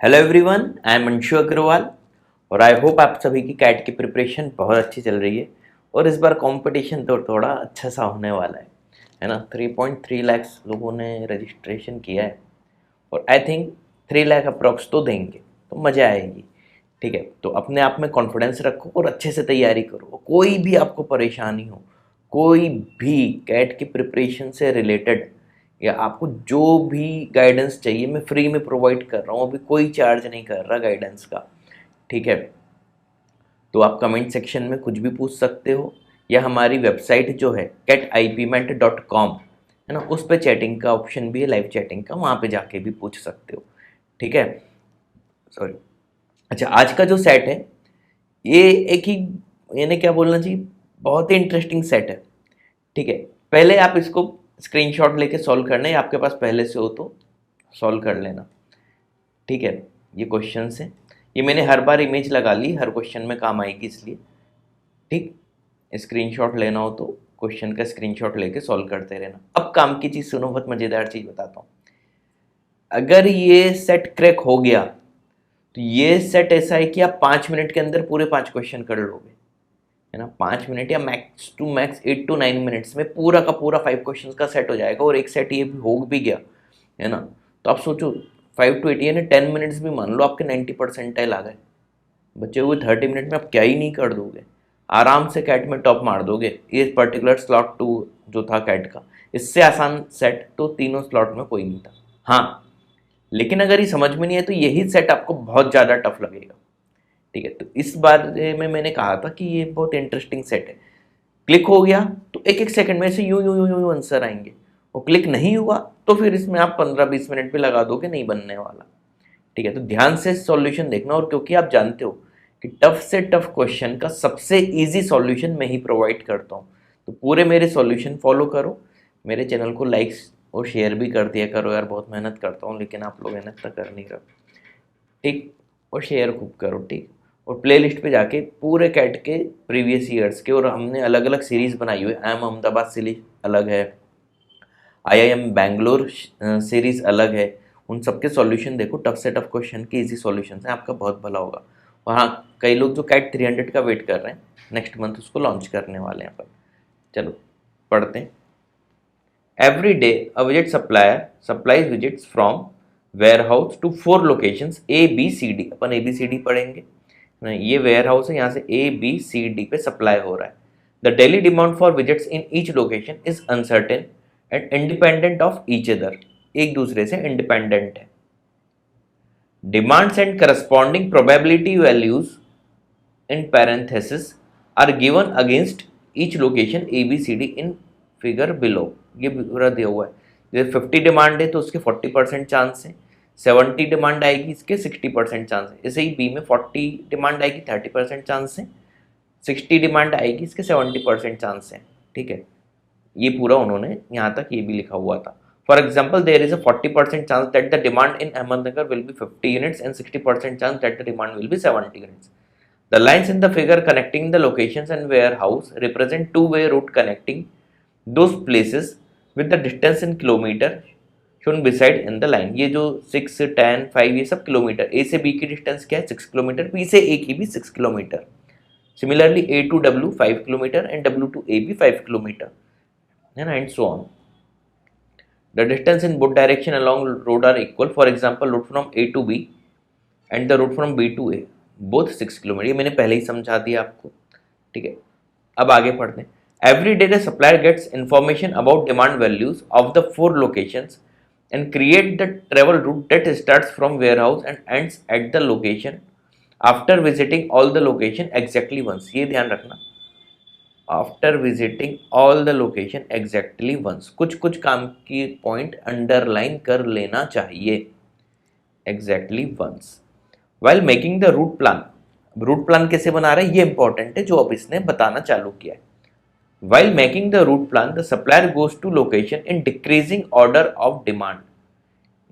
Hello everyone, I am Anshu Agarwal और I hope आप सभी की कैट की प्रिपरेशन बहुत अच्छी चल रही है। और इस बार कंपटीशन तो थोड़ा अच्छा सा होने वाला है ना। 3.3 लाख लोगों ने रजिस्ट्रेशन किया है और आई थिंक 3 लाख अप्रॉक्स तो देंगे, तो मज़ा आएगी। ठीक है, तो अपने आप में कॉन्फिडेंस रखो और अच्छे से तैयारी करो। कोई भी आपको परेशानी हो, कोई भी कैट की प्रिपरेशन से रिलेटेड या आपको जो भी गाइडेंस चाहिए, मैं फ्री में प्रोवाइड कर रहा हूँ। अभी कोई चार्ज नहीं कर रहा गाइडेंस का। ठीक है, तो आप कमेंट सेक्शन में कुछ भी पूछ सकते हो या हमारी वेबसाइट जो है catipment.com है ना, उस पर चैटिंग का ऑप्शन भी है, लाइव चैटिंग का, वहाँ पे जाके भी पूछ सकते हो। ठीक है, सॉरी। अच्छा, आज का जो सेट है ये एक ही, यानी क्या बोलना चाहिए, बहुत ही इंटरेस्टिंग सेट है। ठीक है, पहले आप इसको स्क्रीनशॉट लेके सॉल्व करना है, आपके पास पहले से हो तो सॉल्व कर लेना। ठीक है, ये क्वेश्चन है, ये मैंने हर बार इमेज लगा ली, हर क्वेश्चन में काम आएगी इसलिए। ठीक, स्क्रीनशॉट लेना हो तो क्वेश्चन का स्क्रीनशॉट लेके सॉल्व करते रहना। अब काम की चीज़ सुनो, बहुत मज़ेदार चीज़ बताता हूँ। अगर ये सेट क्रैक हो गया तो ये सेट ऐसा है कि आप 5 मिनट के अंदर पूरे 5 क्वेश्चन कर लोगे, है ना। 5 मिनट या max to max 8 to 9 minutes में पूरा का पूरा 5 क्वेश्चन का सेट हो जाएगा। और एक सेट ये भी हो भी गया, है ना, तो आप सोचो 5 to 8 यानी 10 मिनट्स भी मान लो आपके 90 परसेंटाइल आ गए। बचे हुए 30 मिनट में आप क्या ही नहीं कर दोगे, आराम से कैट में टॉप मार दोगे। ये पर्टिकुलर स्लॉट 2 जो था कैट का, इससे आसान सेट तो तीनों स्लॉट में कोई नहीं था। हाँ, लेकिन अगर ये समझ में नहीं है तो यही सेट आपको बहुत ज़्यादा टफ लगेगा। ठीक है, तो इस बारे में मैंने कहा था कि ये बहुत इंटरेस्टिंग सेट है। क्लिक हो गया तो एक एक सेकंड में से यूं यूं यूं यूं आंसर आएंगे, और क्लिक नहीं हुआ तो फिर इसमें आप 15-20 मिनट भी लगा दोगे, नहीं बनने वाला। ठीक है, तो ध्यान से सॉल्यूशन देखना। और क्योंकि आप जानते हो कि टफ से टफ क्वेश्चन का सबसे इजी सॉल्यूशन मैं ही प्रोवाइड करता हूँ, तो पूरे मेरे सॉल्यूशन फॉलो करो। मेरे चैनल को लाइक्स और शेयर भी कर दिया करो यार, बहुत मेहनत करता हूँ लेकिन आप लोग मेहनत तो कर नहीं रहे। ठीक, और शेयर खूब करो। ठीक, और प्लेलिस्ट पे जाके पूरे कैट के प्रीवियस ईयर्स के, और हमने अलग अलग सीरीज़ बनाई हुई है। आई एम अहमदाबाद सीरीज अलग है, IIM बैंगलोर सीरीज़ अलग है। उन सबके सॉल्यूशन देखो, टफ से टफ क्वेश्चन के इजी सॉल्यूशन हैं, आपका बहुत भला होगा। और हाँ, कई लोग जो कैट 300 का वेट कर रहे हैं, नेक्स्ट मंथ उसको लॉन्च करने वाले हैं अपन। चलो पढ़ते हैं। Every day, a widget supplier supplies widgets from warehouse to 4 locations A, B, C, D। Upon A, B, C, D पढ़ेंगे। ये वेयर हाउस है, यहाँ से A, B, C, D पे सप्लाई हो रहा है। The daily demand for visits in each location is uncertain and independent of each other. एक दूसरे से इंडिपेंडेंट है। Demands and corresponding probability values in parenthesis are given against each location A B C D in figure below. ये पूरा दिया हुआ है। जैसे 50 डिमांड है तो उसके 40% चांस है, 70 डिमांड आएगी इसके 60% चांस है। ऐसे ही बी में 40 डिमांड आएगी 30% चांस है, 60 डिमांड आएगी इसके 70% चांस है। ठीक है, ये पूरा उन्होंने यहाँ तक ये भी लिखा हुआ था। For example, there is a 40% chance that the demand in Ahmednagar will be 50 units and 60% chance that the demand will be 70 units. The lines in the figure connecting the locations and warehouse represent two-way route connecting those places with the distance in kilometer shown beside in the line। ये जो 6, 10, 5 ये सब kilometre, A से B की distance क्या है 6 kilometre, B से A की भी 6 kilometre. Similarly A to W 5 kilometre and W to A भी 5 किलोमीटर, है ना, and so on. The distance in both direction along road are equal। For example, route from A to B and the route from B to A both 6 kilometre. ये मैंने पहले ही समझा दिया आपको। ठीक है, अब आगे पढ़ते हैं। Every day the supplier gets information about demand values of the 4 locations and create the travel route that starts from warehouse and ends at the location after visiting all the location exactly once. ये ध्यान रखना, after visiting all the location exactly once. कुछ कुछ काम की point underline कर लेना चाहिए, exactly once. While making the route plan. Route plan कैसे बना रहे हैं ये इंपॉर्टेंट है, जो अब इसने बताना चालू किया है। While making the route plan the supplier goes to location in decreasing order of demand.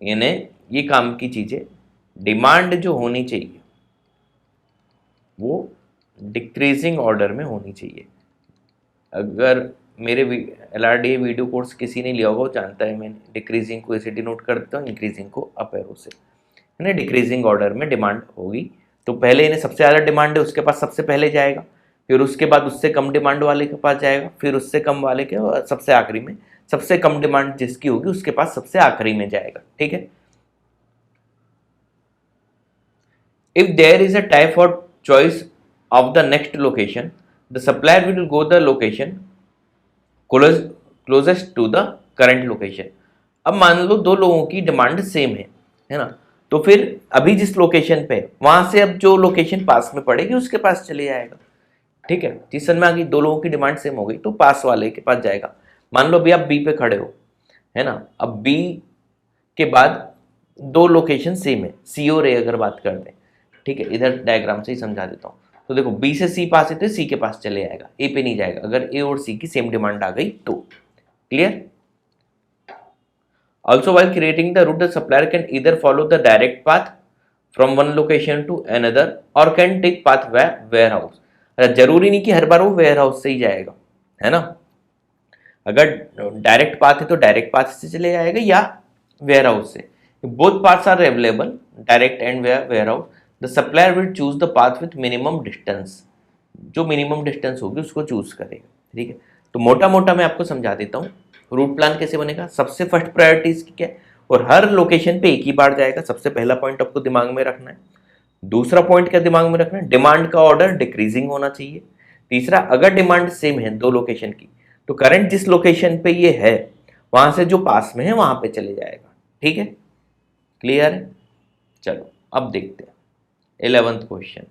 यानी ये काम की चीजें, डिमांड जो होनी चाहिए वो डिक्रीजिंग ऑर्डर में होनी चाहिए। अगर मेरे LRDA वीडियो कोर्स किसी ने लिया होगा वो जानता है, मैंने डिक्रीजिंग को ऐसे डिनोट कर देता हूँ, इंक्रीजिंग को अप एरो से, है ना, डिक्रीजिंग ऑर्डर में डिमांड होगी। तो पहले इन्हें सबसे ज़्यादा डिमांड है, उसके पास सबसे पहले जाएगा, फिर उसके बाद उससे कम डिमांड वाले के पास जाएगा, फिर उससे कम वाले के, और सबसे आखिरी में सबसे कम डिमांड जिसकी होगी उसके पास सबसे आखिरी में जाएगा। ठीक है। If there is a type for choice of the next location, the supplier will go the location closest to the current location. अब मान लो दो लोगों की डिमांड सेम है ना, तो फिर अभी जिस लोकेशन पे वहां से अब जो लोकेशन पास में पड़ेगी उसके पास चले जाएगा। ठीक है, जिस समय आ गई दो लोगों की डिमांड सेम हो गई तो पास वाले के पास जाएगा। मान लो अभी आप बी पे खड़े हो, है ना, अब बी के बाद दो लोकेशन सेम है, सी और ए अगर बात करते हैं। ठीक है, इधर डायग्राम से ही समझा देता हूँ। तो देखो बी से सी पास है तो सी के पास चले जाएगा, ए पे नहीं जाएगा अगर ए और सी की सेम डिमांड आ गई तो। Clear. Also, while creating the route, the supplier can either follow the direct path from one location to another or can take path via warehouse। जरूरी नहीं कि हर बार वो वेयरहाउस से ही जाएगा, है ना। अगर डायरेक्ट पाथ है तो डायरेक्ट पाथ से चले जाएगा या वेयरहाउस से। Both paths are available, direct and warehouse. The supplier will choose the path with minimum distance, जो मिनिमम डिस्टेंस होगी उसको चूज करेगा। ठीक है, तो मोटा मोटा मैं आपको समझा देता हूँ रूट प्लान कैसे बनेगा। सबसे फर्स्ट प्रायोरिटी इसकी क्या है, और हर लोकेशन पे एक ही बार जाएगा। सबसे पहला पॉइंट आपको दिमाग में रखना है। दूसरा पॉइंट क्या दिमाग में रखना है, डिमांड का ऑर्डर डिक्रीजिंग होना चाहिए। तीसरा, अगर डिमांड सेम है दो लोकेशन की तो करंट जिस लोकेशन पे ये है वहां से जो पास में है वहां पे चले जाएगा। ठीक है, क्लियर है। चलो अब देखते हैं 11th question.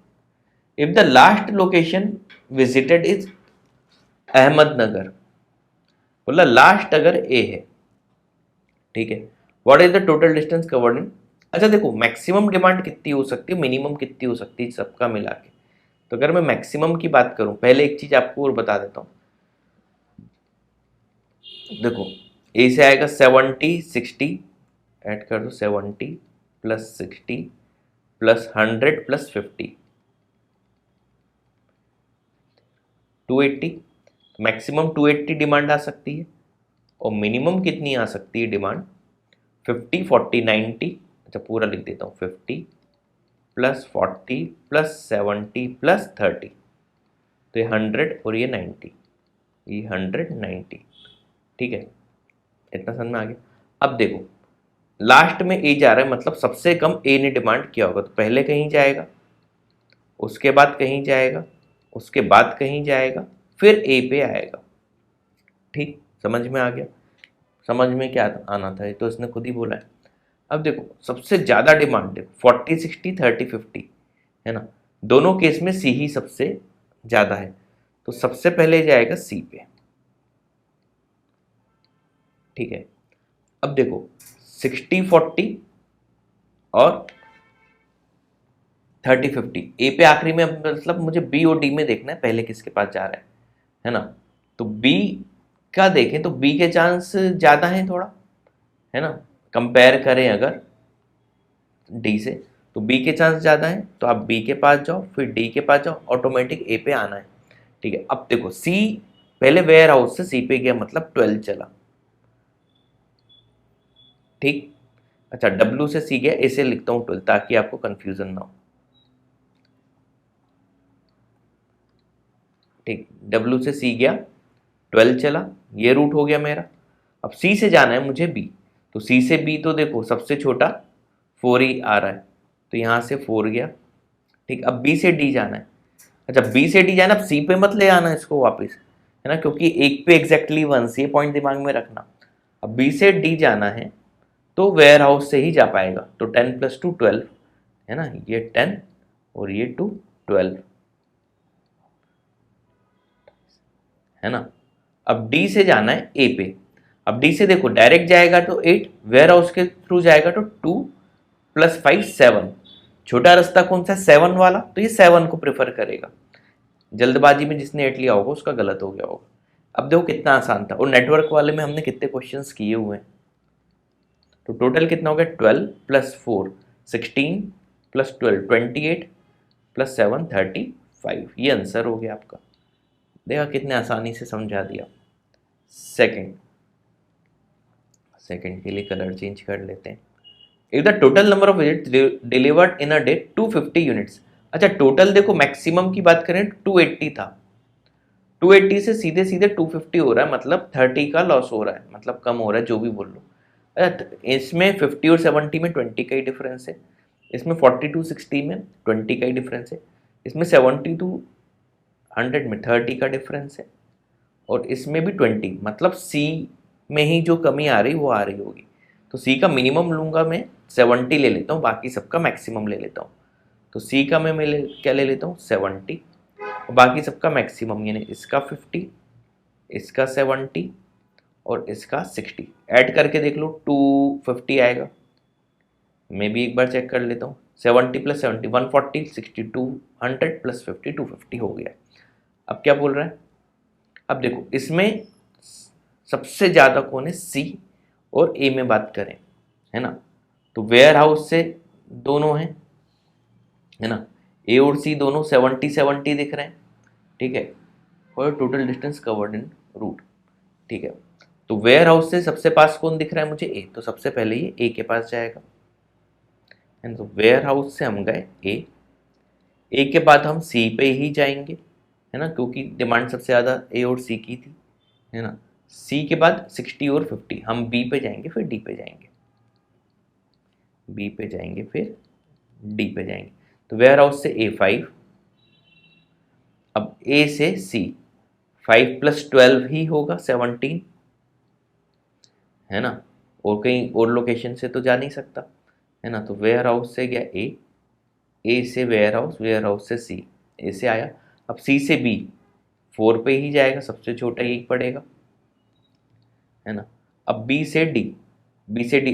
If the last location visited is Ahmednagar, बोला लास्ट अगर ए है, ठीक है, what is the total distance covered इन। अच्छा देखो, मैक्सिमम डिमांड कितनी हो सकती है, मिनिमम कितनी हो सकती है, सबका मिला के। तो अगर मैं मैक्सिमम की बात करूं, पहले एक चीज आपको और बता देता हूं। देखो ए से आएगा 70 60, ऐड कर दो 70 plus 60 plus 100 plus 50, 280। Maximum 280 demand आ सकती है, और मिनिमम कितनी आ सकती है डिमांड, 50 40 90। अच्छा पूरा लिख देता हूँ, 50 प्लस 40 प्लस 70 प्लस 30, तो ये 100 और ये 90, ये 100 90। ठीक है, इतना समझ में आ गया। अब देखो लास्ट में ए जा रहा है, मतलब सबसे कम ए ने डिमांड किया होगा, तो पहले कहीं जाएगा, उसके बाद कहीं जाएगा, उसके बाद कहीं जाएगा, फिर ए पे आएगा। ठीक, समझ में आ गया। समझ में क्या आना था, ये तो इसने खुद ही बोला है। अब देखो सबसे ज़्यादा डिमांड है 40 60 30 50, है ना, दोनों केस में सी ही सबसे ज़्यादा है, तो सबसे पहले जाएगा सी पे। ठीक है, अब देखो 60 40 और 30 50, ए पे आखिरी में, मतलब मुझे बी और डी में देखना है पहले किसके पास जा रहा है ना। तो बी का देखें तो बी के चांस ज़्यादा हैं थोड़ा, है ना, कंपेयर करें अगर डी से, तो बी के चांस ज़्यादा हैं, तो आप बी के पास जाओ, फिर डी के पास जाओ, ऑटोमेटिक ए पे आना है। ठीक है, अब देखो सी पहले वेयर हाउस से सी पे गया, मतलब 12 चला। ठीक, अच्छा डब्ल्यू से सी गया, ऐसे लिखता हूँ 12 ताकि आपको कंफ्यूजन ना हो। ठीक, डब्ल्यू से सी गया, 12 चला, ये रूट हो गया मेरा। अब सी से जाना है मुझे बी, तो सी से बी तो देखो सबसे छोटा 4 ही आ रहा है, तो यहाँ से 4 गया। ठीक, अब बी से डी जाना है। अच्छा बी से डी जाना, अब सी पे मत ले आना इसको वापस, है ना, क्योंकि एक पे एग्जैक्टली 1, ये पॉइंट दिमाग में रखना। अब बी से डी जाना है तो वेयर हाउस से ही जा पाएगा, तो 10 + 2 12, है ना, ये 10 और ये 2 12, है ना। अब डी से जाना है ए पे, अब डी से देखो डायरेक्ट जाएगा तो 8, वेयर हाउस के थ्रू जाएगा तो 2 + 5 7। छोटा रास्ता कौन सा है, 7 वाला, तो ये 7 को प्रेफर करेगा। जल्दबाजी में जिसने 8 लिया होगा उसका गलत हो गया होगा। अब देखो कितना आसान था, और नेटवर्क वाले में हमने कितने क्वेश्चंस किए हुए हैं, तो टोटल कितना हो गया, 12 + 4 16 + 12 28 + 7 35, ये आंसर हो गया आपका। देखा कितने आसानी से समझा दिया। सेकंड के लिए कलर चेंज कर लेते हैं। If the total number of visit delivered in a day 250 units. अच्छा टोटल देखो मैक्सिमम की बात करें 280 था, 280 से सीधे सीधे 250 हो रहा है, मतलब 30 का लॉस हो रहा है, मतलब कम हो रहा है, जो भी बोल लो। इसमें 50 और 70 में 20 का ही डिफरेंस है, इसमें 40 टू 60 में 20 का ही डिफरेंस है, इसमें 70 टू 100 में 30 का डिफरेंस है, और इसमें भी 20, मतलब सी में ही जो कमी आ रही वो आ रही होगी। तो सी का मिनिमम लूँगा मैं 70 ले लेता हूँ, बाकी सबका मैक्सिमम ले लेता हूँ। तो सी का मैं क्या ले लेता हूँ 70, और बाकी सबका मैक्सिमम यानी इसका 50, इसका 70 और इसका 60 ऐड करके देख लो 250 आएगा। मैं भी एक बार चेक कर लेता हूँ, 70 प्लस 70 140, 62 100 प्लस 50 250 हो गया। अब क्या बोल रहा है, अब देखो इसमें सबसे ज़्यादा कौन है, सी और ए में बात करें, है ना, तो वेयर हाउस से दोनों हैं, है ना, ए और सी दोनों 70-70 दिख रहे हैं, ठीक है, और total distance covered in route, ठीक है। तो वेयर हाउस से सबसे पास कौन दिख रहा है मुझे, ए, तो सबसे पहले ये ए के पास जाएगा, है ना, तो वेयर हाउस से हम गए ए के बाद हम सी पे ही जाएंगे, है ना, क्योंकि डिमांड सबसे ज़्यादा ए और सी की थी, है ना। सी के बाद 60 और 50 हम बी पे जाएंगे, फिर डी पे जाएंगे, बी पे जाएंगे फिर डी पे जाएंगे। तो वेयर हाउस से ए 5, अब ए से सी 5 प्लस 12 ही होगा 17, है ना, और कहीं और लोकेशन से तो जा नहीं सकता, है ना। तो वेयर हाउस से गया ए से वेयर हाउस से सी, ए से आया, अब सी से बी 4 पे ही जाएगा, सबसे छोटा यही पड़ेगा, है ना। अब बी से डी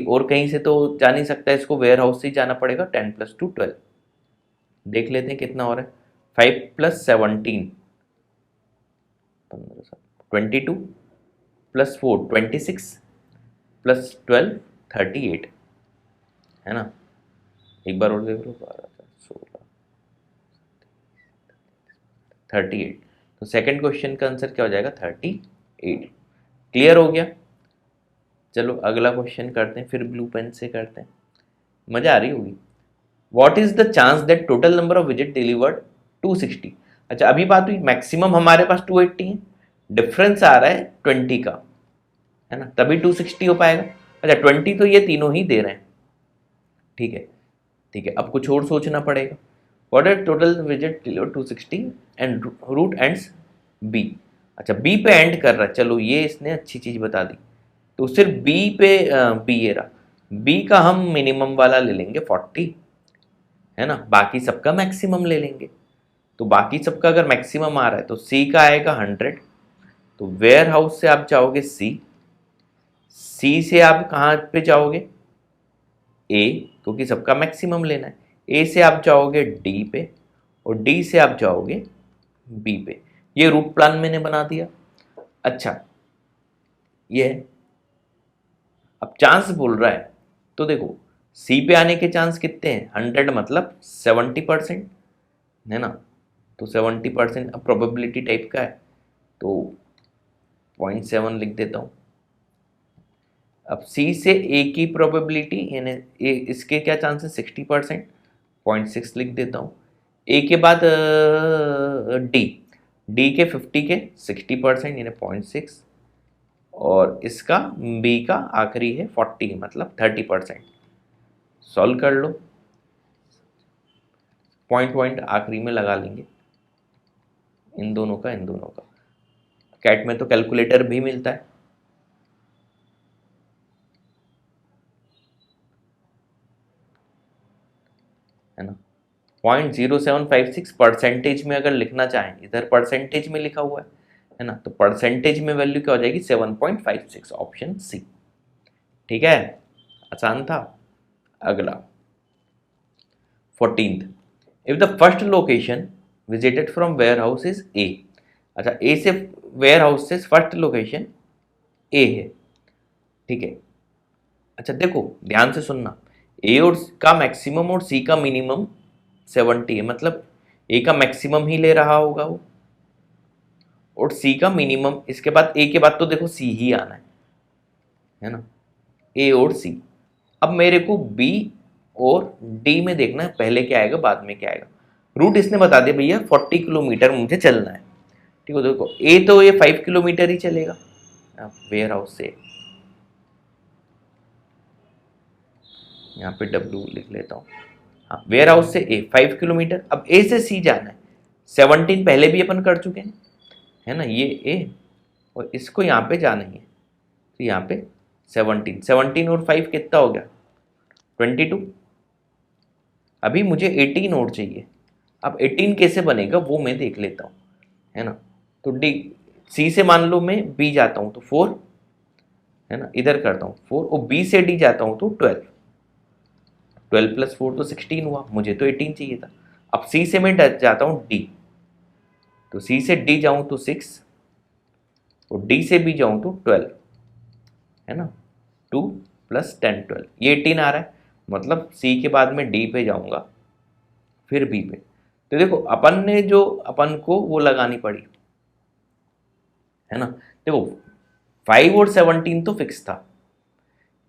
और कहीं से तो जा नहीं सकता, इसको वेयर हाउस से ही जाना पड़ेगा, 10 प्लस 2 12, देख लेते हैं कितना हो रहा है, 5 प्लस 17 22 प्लस 4 26 प्लस 12 38, है ना। एक बार और देख लो, 12 16 38, तो सेकंड क्वेश्चन का आंसर क्या हो जाएगा 38। क्लियर हो गया। चलो अगला क्वेश्चन करते हैं, फिर ब्लू पेन से करते हैं, मजा आ रही होगी। What is the chance that total number of visit delivered 260। अच्छा अभी बात हुई मैक्सिमम हमारे पास 280 है, डिफरेंस आ रहा है 20 का, है ना, तभी 260 हो पाएगा। अच्छा 20 तो ये तीनों ही दे रहे हैं, ठीक है, ठीक है, अब कुछ और सोचना पड़ेगा। What is total visit delivered 260 and route ends B. अच्छा बी पे एंड कर रहा है, चलो ये इसने अच्छी चीज बता दी, तो सिर्फ बी पे बी ये रहा, बी का हम मिनिमम वाला ले लेंगे 40, है ना, बाकी सबका मैक्सिमम ले लेंगे। तो बाकी सबका अगर मैक्सिमम आ रहा है तो सी का आएगा 100, तो वेयर हाउस से आप जाओगे सी से आप कहाँ पे जाओगे ए, क्योंकि सबका मैक्सिमम लेना है, ए से आप जाओगे डी पे, और डी से आप जाओगे बी पे। ये रूट प्लान मैंने बना दिया। अच्छा ये है, अब चांस बोल रहा है, तो देखो सी पे आने के चांस कितने हैं, 100 मतलब 70%, है ना, तो 70% अब प्रोबेबिलिटी टाइप का है, तो 0.7 लिख देता हूँ। अब सी से ए की प्रोबेबिलिटी यानी इसके क्या चांसेस 60%, 0.6 लिख देता हूँ। ए के बाद डी के 50 के 60% यानी 0.6, और इसका बी का आखिरी है 40 मतलब 30%। सॉल्व कर लो, पॉइंट आखिरी में लगा लेंगे, इन दोनों का कैट में तो कैलकुलेटर भी मिलता है ना। 0.0756 परसेंटेज में अगर लिखना चाहें, इधर परसेंटेज में लिखा हुआ है ना, तो परसेंटेज में वैल्यू क्या हो जाएगी 7.56, ऑप्शन सी, ठीक है, आसान था। अगला 14th, if the first location visited from warehouse is A. अच्छा ए से वेयर हाउस से फर्स्ट लोकेशन ए है, ठीक है। अच्छा देखो ध्यान से सुनना, ए और का मैक्सिमम और सी का मिनिमम 70 है, मतलब ए का मैक्सिमम ही ले रहा होगा वो, और सी का मिनिमम, इसके बाद ए के बाद तो देखो सी ही आना है ना, ए और सी, अब मेरे को बी और डी में देखना है पहले क्या आएगा बाद में क्या आएगा। रूट इसने बता दिया भैया 40 किलोमीटर मुझे चलना है, ठीक है। देखो ए तो ये 5 किलोमीटर ही चलेगा, वेयर हाउस से यहाँ पे डब्ल्यू लिख लेता हूँ, हाँ वेयर हाउस से ए 5 किलोमीटर। अब ए से सी जाना है, 17 पहले भी अपन कर चुके हैं, है ना, ये ए, और इसको यहाँ पे जाना ही है, तो यहाँ पे 17 और 5 कितना हो गया 22। अभी मुझे 18 और चाहिए। अब 18 कैसे बनेगा वो मैं देख लेता हूँ, है ना। तो डी सी से मान लो मैं बी जाता हूँ तो 4, है ना, इधर करता हूँ 4, और बी से डी जाता हूँ तो 12, 12 + 4 तो 16 हुआ, मुझे तो 18 चाहिए था। अब सी से मैं जाता हूँ डी, तो सी से डी जाऊँ तो 6, और डी से बी जाऊँ तो 12, है ना, 2 + 10 12, ये 18 आ रहा है। मतलब सी के बाद में डी पे जाऊँगा फिर बी पे। तो देखो अपन ने जो अपन को वो लगानी पड़ी, है ना। देखो 5 और 17 तो फिक्स था,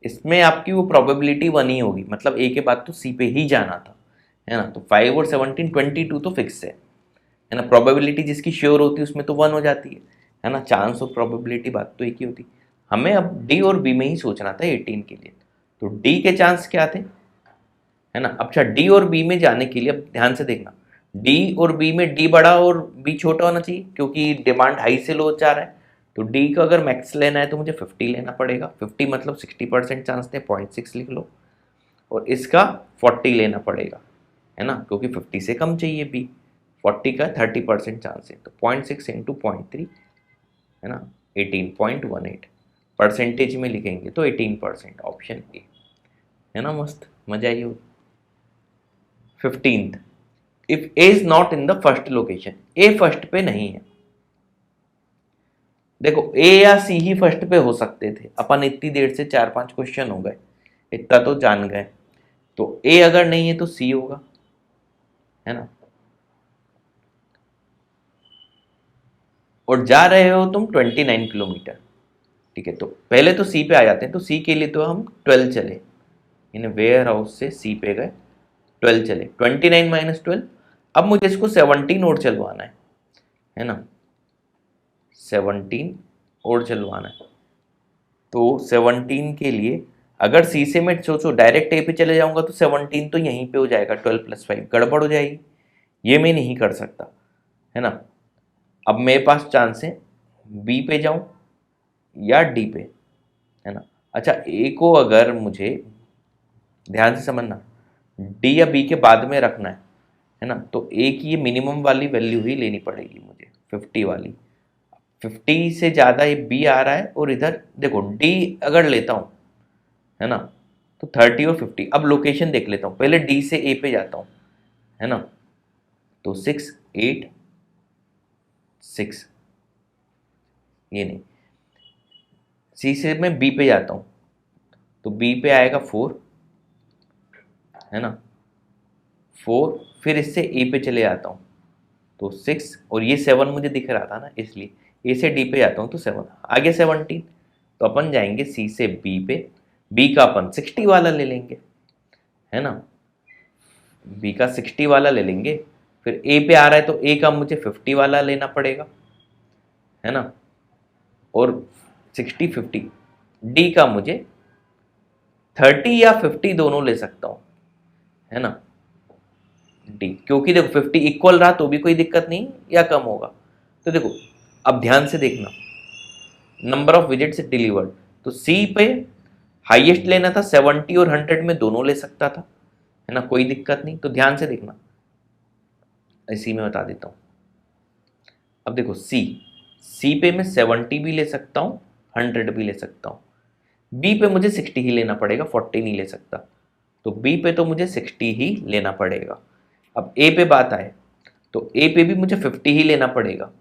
इसमें आपकी वो प्रोबेबिलिटी 1 ही होगी, मतलब ए के बाद तो सी पे ही जाना था, है ना। तो 5 और 17 22 तो फिक्स है ना। प्रोबेबिलिटी जिसकी श्योर होती है उसमें तो 1 हो जाती है ना। चांस और प्रोबेबिलिटी बात तो एक ही होती। हमें अब डी और बी में ही सोचना था 18 के लिए। तो डी के चांस क्या थे, है ना। अच्छा डी और बी में जाने के लिए अब ध्यान से देखना, डी और बी में डी बड़ा और बी छोटा होना चाहिए, क्योंकि डिमांड हाई से लो जा रहा है। तो डी का अगर मैक्स लेना है तो मुझे 50 लेना पड़ेगा, 50 मतलब 60% चांस थे, 0.6 लिख लो। और इसका 40 लेना पड़ेगा, है ना, क्योंकि 50 से कम चाहिए बी, 40 का 30% चांस है, तो 0.6 इंटू 0.3, है ना, 18.18 परसेंटेज में लिखेंगे तो 18%, ऑप्शन ए, है ना। मस्त मजा आई होगी। 15th, if A is not in the first location, A first पे नहीं है। देखो ए या सी ही फर्स्ट पे हो सकते थे, अपन इतनी देर से 4-5 क्वेश्चन हो गए, इतना तो जान गए। तो ए अगर नहीं है तो सी होगा, है ना। और जा रहे हो तुम 29 किलोमीटर, ठीक है। तो पहले तो सी पे आ जाते हैं, तो सी के लिए तो हम 12 चले, यानी वेयर हाउस से सी पे गए, 12 चले, 29 - 12। अब मुझे इसको 17 और चलवाना है ना, 17 और चलवाना है। तो 17 के लिए अगर सी से मैं सोचो डायरेक्ट ए पे चले जाऊंगा तो 17 तो यहीं पे हो जाएगा, 12 + 5 गड़बड़ हो जाएगी, ये मैं नहीं कर सकता, है ना। अब मेरे पास चांस है बी पे जाऊं या डी पे, है ना। अच्छा ए को अगर मुझे ध्यान से समझना डी या बी के बाद में रखना है ना, तो ए की ये मिनिमम वाली वैल्यू ही लेनी पड़ेगी मुझे, 50 वाली। 50 से ज़्यादा ये बी आ रहा है, और इधर देखो डी अगर लेता हूँ, है ना, तो 30 और 50। अब लोकेशन देख लेता हूँ, पहले डी से ए पे जाता हूँ, है ना। तो 6 8 6, ये नहीं, सी से मैं बी पे जाता हूँ, तो बी पे आएगा 4, है ना, 4, फिर इससे ए पे चले जाता हूँ तो 6, और ये 7 मुझे दिख रहा था ना, इसलिए ए से डी पे जाता हूँ तो 7, आगे 17। तो अपन जाएंगे सी से बी पे, बी का अपन 60 वाला ले लेंगे, है ना, बी का 60 वाला ले लेंगे। फिर ए पे आ रहा है तो ए का मुझे 50 वाला लेना पड़ेगा, है ना, और 60 50, डी का मुझे 30 या 50 दोनों ले सकता हूँ, है ना, डी, क्योंकि देखो 50 इक्वल रहा तो भी कोई दिक्कत नहीं या कम होगा। तो देखो अब ध्यान से देखना, नंबर ऑफ विजिट्स डिलीवर्ड, तो सी पे हाईएस्ट लेना था, 70 और 100 में दोनों ले सकता था, है ना, कोई दिक्कत नहीं। तो ध्यान से देखना, इसी में बता देता हूँ। अब देखो सी पे मैं 70 भी ले सकता हूँ, 100 भी ले सकता हूँ। बी पे मुझे 60 ही लेना पड़ेगा, 40 नहीं ले सकता। तो बी पे तो मुझे 60 ही लेना पड़ेगा। अब ए पे बात आए तो ए पे भी मुझे 50 ही लेना पड़ेगा,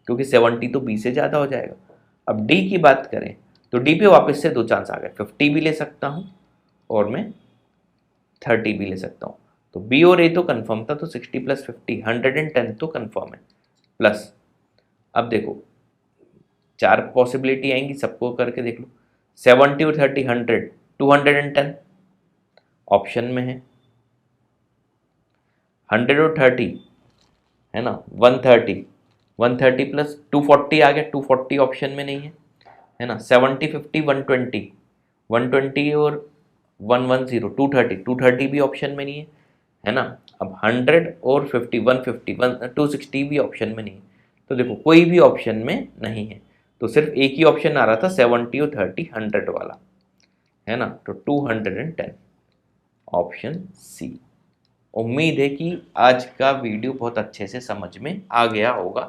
क्योंकि 70 तो बी से ज़्यादा हो जाएगा। अब डी की बात करें तो डी पे वापस से 2 चांस आ गए, 50 भी ले सकता हूँ और मैं 30 भी ले सकता हूँ। तो बी और ए तो कन्फर्म था, तो 60 + 50 110 तो कन्फर्म है। प्लस अब देखो 4 पॉसिबिलिटी आएंगी, सबको करके देख लो, 70 और 30 100 210, ऑप्शन में है, 100 और 30 है ना, 130, 130 प्लस 240 आ गया, 240 ऑप्शन में नहीं है ना, 70 50 120, 120 और 110 230, 230 भी ऑप्शन में नहीं है ना। अब 100 और 50 150 260 भी ऑप्शन में नहीं है। तो देखो कोई भी ऑप्शन में नहीं है, तो सिर्फ एक ही ऑप्शन आ रहा था 70 और 30 100 वाला, है ना। तो 210 ऑप्शन सी। उम्मीद है कि आज का वीडियो बहुत अच्छे से समझ में आ गया होगा,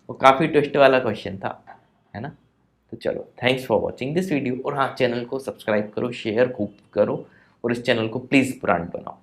वो काफ़ी ट्विस्ट वाला क्वेश्चन था, है ना। तो चलो, thanks for watching this video, और हाँ, चैनल को सब्सक्राइब करो, शेयर खूब करो, और इस चैनल को प्लीज़ ब्रांड बनाओ।